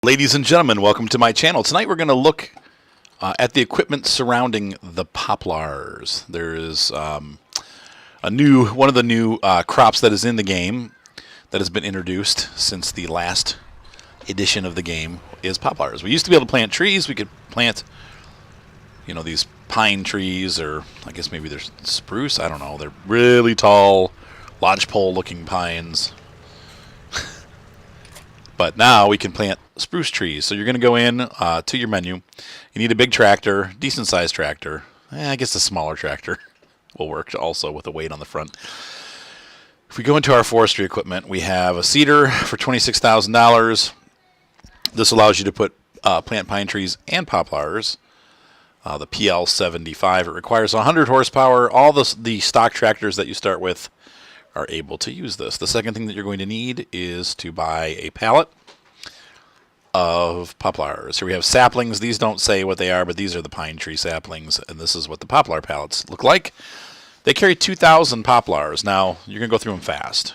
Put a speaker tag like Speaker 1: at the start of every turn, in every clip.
Speaker 1: Ladies and gentlemen, welcome to my channel. Tonight we're going to look at the equipment surrounding the poplars. There is one of the new crops that is in the game that has been introduced since the last edition of the game is poplars. We used to be able to plant trees. We could plant, these pine trees, or I guess maybe there's spruce. I don't know. They're really tall, lodgepole-looking pines. But now we can plant spruce trees. So you're going to go in to your menu. You need a big tractor, decent-sized tractor. I guess a smaller tractor will work also with a weight on the front. If we go into our forestry equipment, we have a seeder for $26,000. This allows you to plant pine trees and poplars. The PL75. It requires 100 horsepower. All the stock tractors that you start with are able to use this. The second thing that you're going to need is to buy a pallet of poplars. Here we have saplings. These don't say what they are, but these are the pine tree saplings, and this is what the poplar pallets look like. They carry 2,000 poplars. Now, you're going to go through them fast.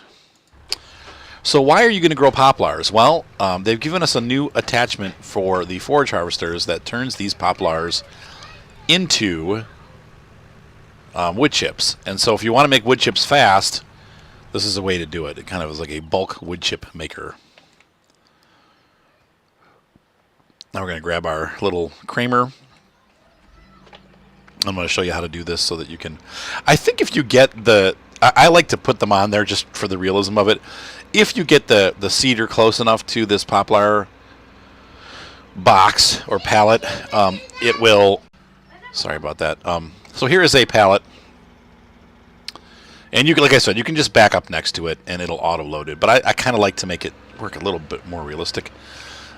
Speaker 1: So why are you going to grow poplars? Well, they've given us a new attachment for the forage harvesters that turns these poplars into wood chips. And so if you want to make wood chips fast, this is a way to do it. It kind of is like a bulk wood chip maker. Now we're going to grab our little Kramer. I'm going to show you how to do this so that you can... I think if you get the... I like to put them on there just for the realism of it. If you get the cedar close enough to this poplar box or pallet, it will... Sorry about that. So here is a pallet. And you can, like I said, you can just back up next to it and it'll auto-load it. But I kind of like to make it work a little bit more realistic.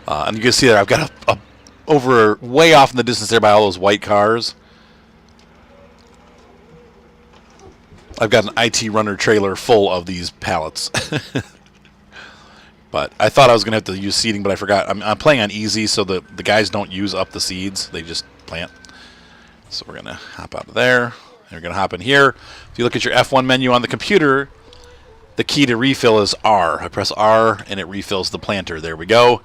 Speaker 1: And you can see that I've got over way off in the distance there by all those white cars. I've got an IT runner trailer full of these pallets. But I thought I was going to have to use seeding, but I forgot. I'm playing on easy, so the guys don't use up the seeds. They just plant. So we're going to hop out of there. And we're going to hop in here. If you look at your F1 menu on the computer, the key to refill is R. I press R, and it refills the planter. There we go.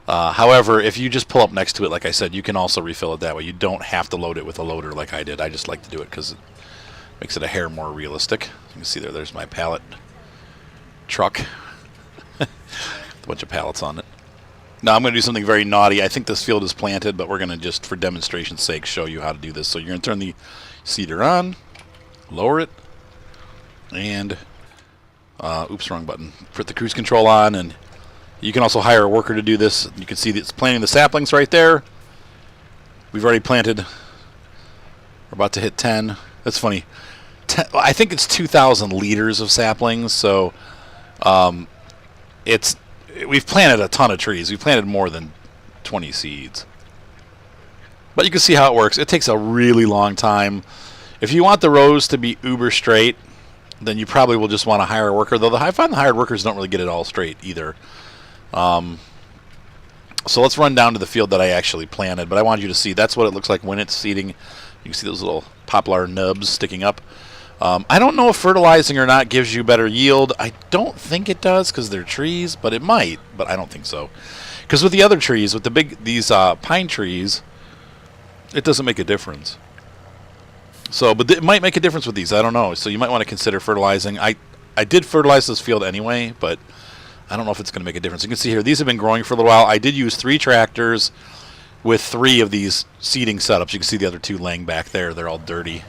Speaker 1: However, if you just pull up next to it, like I said, you can also refill it that way. You don't have to load it with a loader like I did. I just like to do it because it makes it a hair more realistic. You can see there's my pallet truck. A bunch of pallets on it. Now I'm going to do something very naughty. I think this field is planted, but we're going to just, for demonstration's sake, show you how to do this. So you're going to turn the seeder on, lower it, and oops, wrong button. Put the cruise control on, and you can also hire a worker to do this. You can see that it's planting the saplings right there. We've already planted. We're about to hit 10. That's funny. I think it's 2,000 liters of saplings, so we've planted a ton of trees. We've planted more than 20 seeds. But you can see how it works. It takes a really long time. If you want the rows to be uber straight, then you probably will just want to hire a worker, though I find the hired workers don't really get it all straight either. So let's run down to the field that I actually planted, but I wanted you to see that's what it looks like when it's seeding. You can see those little poplar nubs sticking up. I don't know if fertilizing or not gives you better yield. I don't think it does because they're trees, but it might, but I don't think so. Because with the other trees, with these pine trees, it doesn't make a difference. So, but it might make a difference with these. I don't know. So you might want to consider fertilizing. I did fertilize this field anyway, but I don't know if it's going to make a difference. You can see here, these have been growing for a little while. I did use 3 tractors with 3 of these seeding setups. You can see the other 2 laying back there. They're all dirty.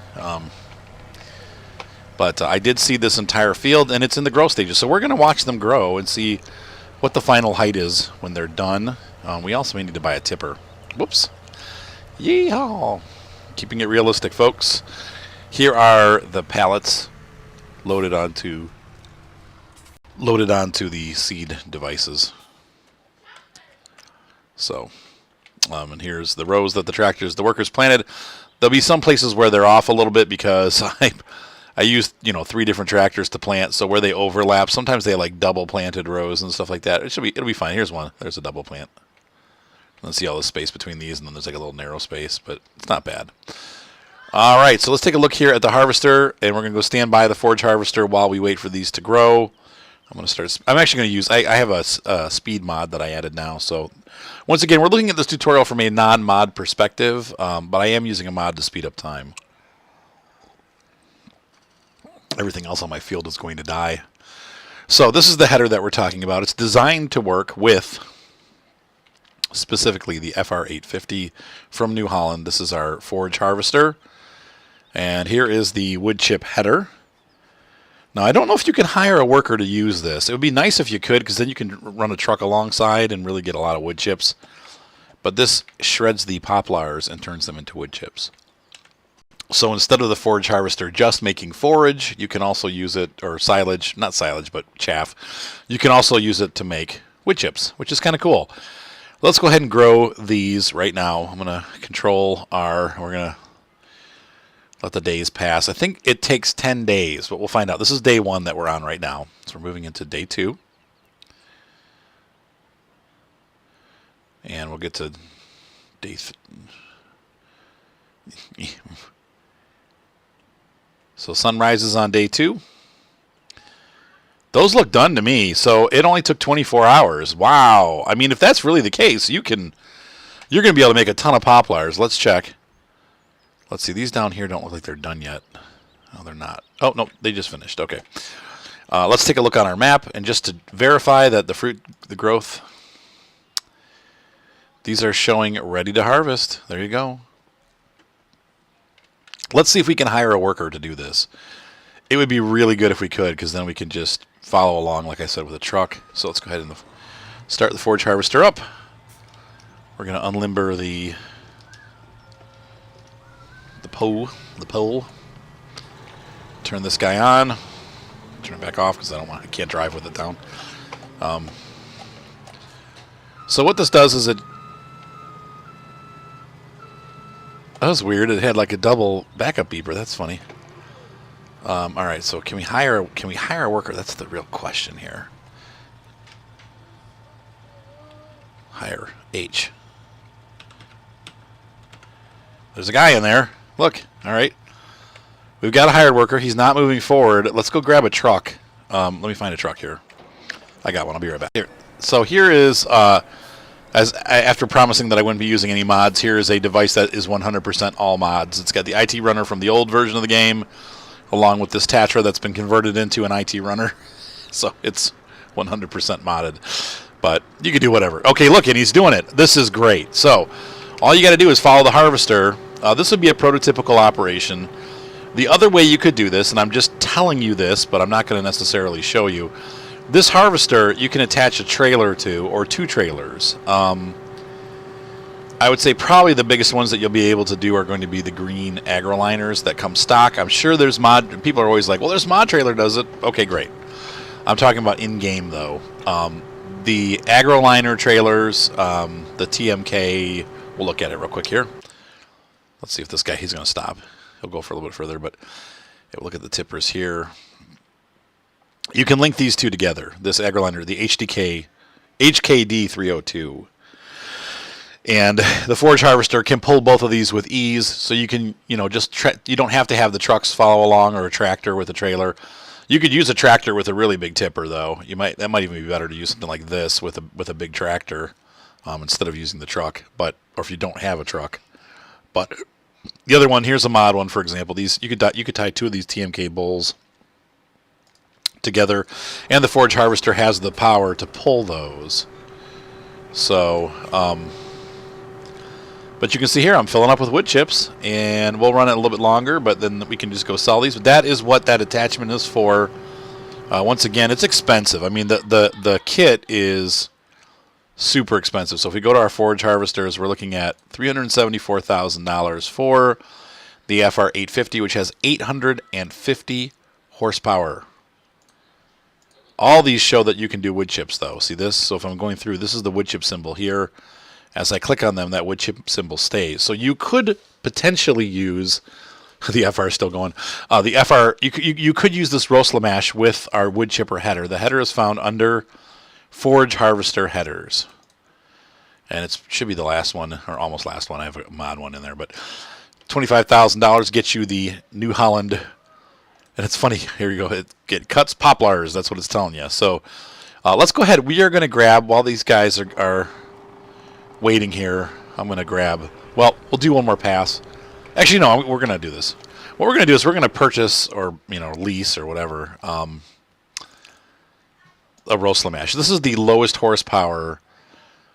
Speaker 1: But I did seed this entire field, and it's in the growth stages. So we're going to watch them grow and see what the final height is when they're done. We also may need to buy a tipper. Whoops. Yeehaw. Keeping it realistic, folks. Here are the pallets loaded onto the seed devices. So, and here's the rows that the workers planted. There'll be some places where they're off a little bit because I used 3 different tractors to plant, so where they overlap, sometimes they like double planted rows and stuff like that. It'll be fine. Here's one. There's a double plant. Let's see all the space between these, and then there's like a little narrow space, but it's not bad. All right, so let's take a look here at the harvester, and we're going to go stand by the forage harvester while we wait for these to grow. I'm going to start. I'm actually going to use. I have a speed mod that I added now. So once again, we're looking at this tutorial from a non-mod perspective, but I am using a mod to speed up time. Everything else on my field is going to die. So this is the header that we're talking about. It's designed to work with specifically the FR850 from New Holland. This is our forage harvester. And here is the wood chip header. Now, I don't know if you can hire a worker to use this. It would be nice if you could, because then you can run a truck alongside and really get a lot of wood chips. But this shreds the poplars and turns them into wood chips. So instead of the forage harvester just making forage, you can also use it, or silage, not silage, but chaff. You can also use it to make wood chips, which is kind of cool. Let's go ahead and grow these right now. I'm going to control R. We're going to let the days pass. I think it takes 10 days, but we'll find out. This is day 1 that we're on right now. So we're moving into day 2. And we'll get to day... So sun rises on day 2. Those look done to me. So it only took 24 hours. Wow. I mean, if that's really the case, you're going to be able to make a ton of poplars. Let's check. Let's see. These down here don't look like they're done yet. Oh, they're not. Oh, no, they just finished. Okay. Let's take a look on our map, and just to verify that the growth, these are showing ready to harvest. There you go. Let's see if we can hire a worker to do this. It would be really good if we could, because then we can just follow along, like I said, with a truck. So let's go ahead and start the forage harvester up. We're going to unlimber the pole. Turn this guy on. Turn it back off because I can't drive with it down. So what this does is that was weird. It had like a double backup beeper. That's funny. All right. So can we hire a worker? That's the real question here. Hire H. There's a guy in there. Look. All right. We've got a hired worker. He's not moving forward. Let's go grab a truck. Let me find a truck here. I got one. I'll be right back. Here. So here is, after promising that I wouldn't be using any mods, here is a device that is 100% all mods. It's got the IT runner from the old version of the game, along with this Tatra that's been converted into an IT runner. So it's 100% modded. But you can do whatever. Okay, look, and he's doing it. This is great. So all you got to do is follow the harvester. This would be a prototypical operation. The other way you could do this, and I'm just telling you this, but I'm not going to necessarily show you, this harvester you can attach a trailer to, or 2 trailers. I would say probably the biggest ones that you'll be able to do are going to be the green agroliners that come stock. I'm sure there's mod. People are always like, well, there's mod trailer does it. Okay, great. I'm talking about in-game, though. The agroliner trailers, the TMK, we'll look at it real quick here. Let's see if this guy, he's going to stop. He'll go for a little bit further, but we'll look at the tippers here. You can link these two together. This agroliner, the HKD 302. And the forage harvester can pull both of these with ease, so you can, you don't have to have the trucks follow along or a tractor with a trailer. You could use a tractor with a really big tipper, though. That might even be better to use something like this with a big tractor instead of using the truck, or if you don't have a truck. But the other one, here's a mod one, for example. These you could tie 2 of these TMK bulls together, and the forage harvester has the power to pull those. So, but you can see here I'm filling up with wood chips, and we'll run it a little bit longer, but then we can just go sell these. But that is what that attachment is for. Once again, it's expensive. I mean, the kit is super expensive. So if we go to our forage harvesters, we're looking at $374,000 for the FR850, which has 850 horsepower. All these show that you can do wood chips, though. See this? So if I'm going through, this is the wood chip symbol here. As I click on them, that wood chip symbol stays. So you could potentially use the FR is still going. The FR, you could use this roast Lamash with our wood chipper header. The header is found under Forage Harvester Headers. And it should be the last one, or almost last one. I have a mod one in there. But $25,000 gets you the New Holland And it's funny. Here you go. It cuts poplars. That's what it's telling you. So let's go ahead. We are going to grab, while these guys are waiting here, I'm going to grab, well, we'll do one more pass. Actually, no, we're going to do this. What we're going to do is we're going to purchase or, lease or whatever a Roslamash. This is the lowest horsepower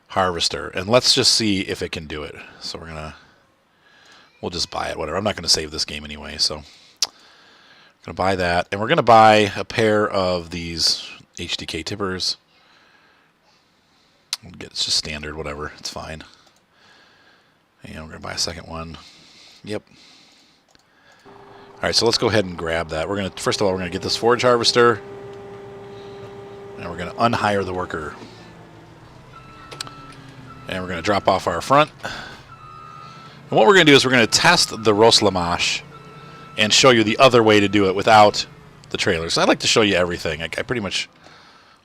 Speaker 1: harvester, and let's just see if it can do it. So we'll just buy it, whatever. I'm not going to save this game anyway, so I'm going to buy that, and we're going to buy a pair of these HDK tippers. It's just standard, whatever. It's fine. And we're going to buy a second one. Yep. All right, so let's go ahead and grab that. First of all, we're going to get this forage harvester, and we're going to unhire the worker. And we're going to drop off our front. And what we're going to do is we're going to test the Roslamash and show you the other way to do it without the trailers. I like to show you everything. I pretty much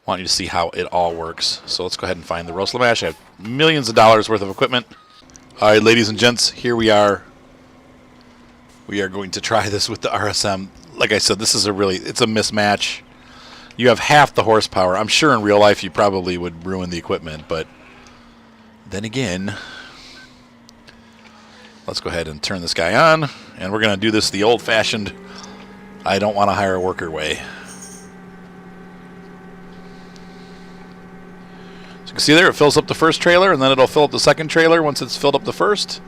Speaker 1: want you to see how it all works. So let's go ahead and find the Roslamash. I have millions of dollars worth of equipment. All right, ladies and gents, here we are. We are going to try this with the RSM. Like I said, this is it's a mismatch. You have half the horsepower. I'm sure in real life you probably would ruin the equipment, but then again, let's go ahead and turn this guy on, and we're going to do this the old-fashioned, I don't want to hire a worker way. So you can see there, it fills up the first trailer, and then it'll fill up the second trailer once it's filled up the first.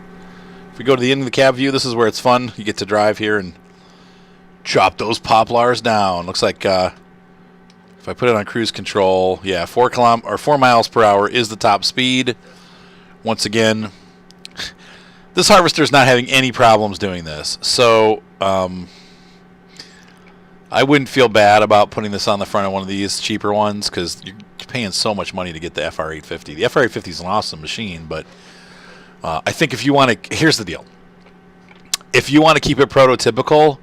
Speaker 1: If we go to the end of the cab view, this is where it's fun. You get to drive here and chop those poplars down. Looks like if I put it on cruise control, yeah, 4 miles per hour is the top speed. Once again, this harvester is not having any problems doing this. So I wouldn't feel bad about putting this on the front of one of these cheaper ones because you're paying so much money to get the FR850. The FR850 is an awesome machine, but I think if you want to, here's the deal. If you want to keep it prototypical,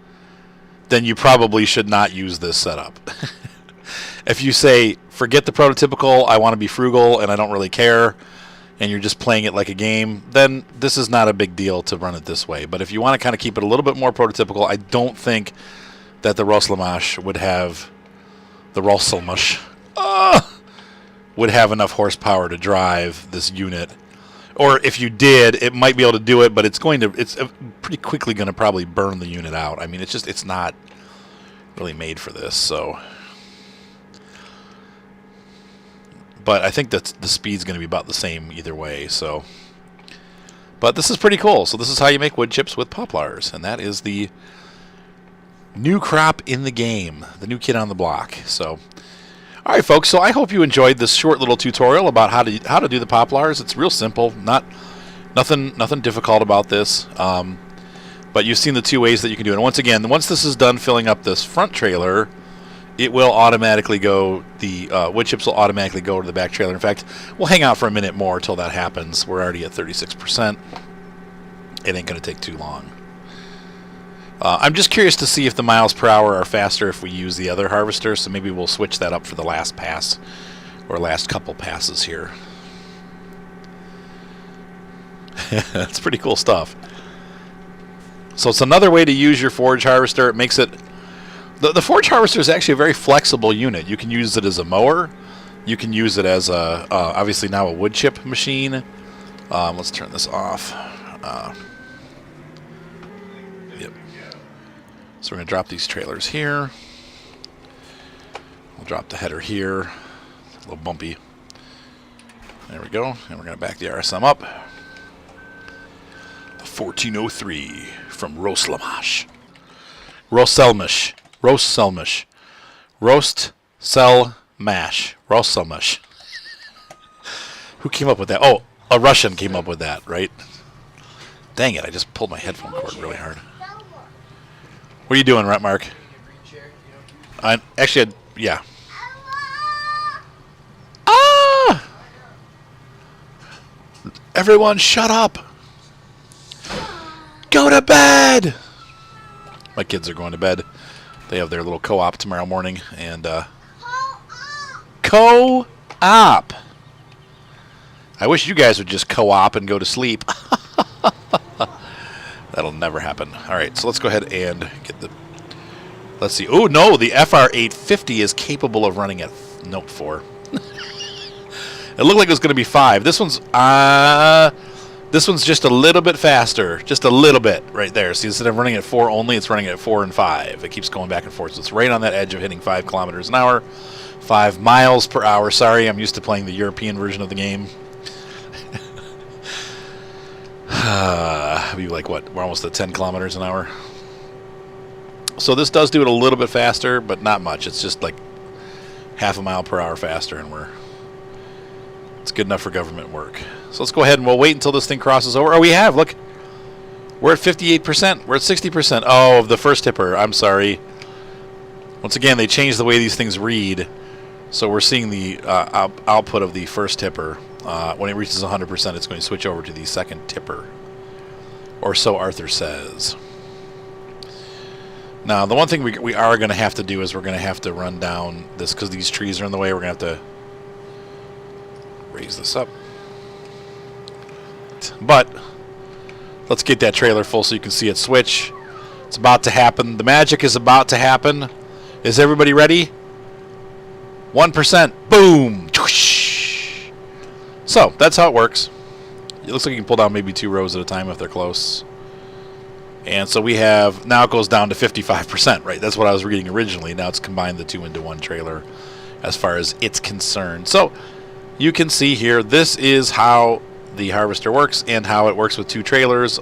Speaker 1: then you probably should not use this setup. If you say, forget the prototypical, I want to be frugal and I don't really care, and you're just playing it like a game, then this is not a big deal to run it this way. But if you want to kind of keep it a little bit more prototypical, I don't think that the Roslamash would have would have enough horsepower to drive this unit. Or if you did, it might be able to do it, but it's pretty quickly going to probably burn the unit out. I mean, it's not really made for this, so. But I think that the speed's going to be about the same either way. So, but this is pretty cool. So this is how you make wood chips with poplars, and that is the new crop in the game, the new kid on the block. So, all right, folks. So I hope you enjoyed this short little tutorial about how to do the poplars. It's real simple, nothing difficult about this. But you've seen the two ways that you can do it. And once again, once this is done filling up this front trailer, it will automatically go, the wood chips will automatically go to the back trailer. In fact, we'll hang out for a minute more till that happens. We're already at 36%. It ain't going to take too long. I'm just curious to see if the miles per hour are faster if we use the other harvester, so maybe we'll switch that up for the last pass, or last couple passes here. That's pretty cool stuff. So it's another way to use your forage harvester. It makes it... The forage harvester is actually a very flexible unit. You can use it as a mower. You can use it as obviously now a wood chip machine. Let's turn this off. Yep. So we're going to drop these trailers here. We'll drop the header here. It's a little bumpy. There we go. And we're going to back the RSM up. The 1403 from Roslamash. Roselmash. Roast, sell, mash. Roselmash. Who came up with that? Oh, a Russian came up with that, right? Dang it, I just pulled my headphone cord really hard. What are you doing, Mark? Yeah. Ah! Everyone, shut up! Go to bed! My kids are going to bed. They have their little co-op tomorrow morning, and co-op. I wish you guys would just co-op and go to sleep. That'll never happen. All right, so let's go ahead and get the Let's see. Oh, no, the FR850 is capable of running at note 4. It looked like it was going to be 5. This one's just a little bit faster. Just a little bit right there. See, instead of running at 4 only, it's running at 4 and 5. It keeps going back and forth. So it's right on that edge of hitting 5 kilometers an hour. 5 miles per hour. Sorry, I'm used to playing the European version of the game. Be like, what? We're almost at 10 kilometers an hour. So this does do it a little bit faster, but not much. It's just like half a mile per hour faster, and it's good enough for government work. So let's go ahead and we'll wait until this thing crosses over. Oh, we have. Look. We're at 58%. We're at 60%. Oh, of the first tipper. I'm sorry. Once again, they changed the way these things read. So we're seeing the output of the first tipper. When it reaches 100%, it's going to switch over to the second tipper. Or so Arthur says. Now, the one thing we are going to have to do is we're going to have to run down this, because these trees are in the way. We're going to have to raise this up. But let's get that trailer full so you can see it switch. It's about to happen. The magic is about to happen. Is everybody ready? 1%. Boom. So, that's how it works. It looks like you can pull down maybe 2 rows at a time if they're close. And so we have, now it goes down to 55%, right? That's what I was reading originally. Now it's combined the 2 into 1 trailer as far as it's concerned. So you can see here, this is how the harvester works and how it works with 2 trailers.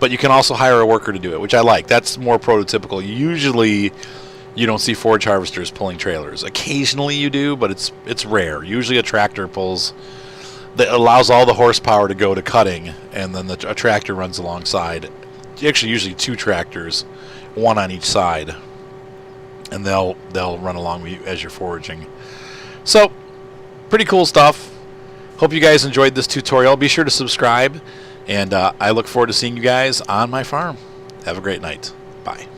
Speaker 1: But you can also hire a worker to do it, which I like. That's more prototypical. Usually you don't see forage harvesters pulling trailers. Occasionally you do, but it's rare. Usually a tractor pulls, that allows all the horsepower to go to cutting, and then a tractor runs alongside. Actually, usually 2 tractors, 1 on each side, and they'll run along with you as you're foraging. So, pretty cool stuff. Hope you guys enjoyed this tutorial. Be sure to subscribe, and I look forward to seeing you guys on my farm. Have a great night. Bye.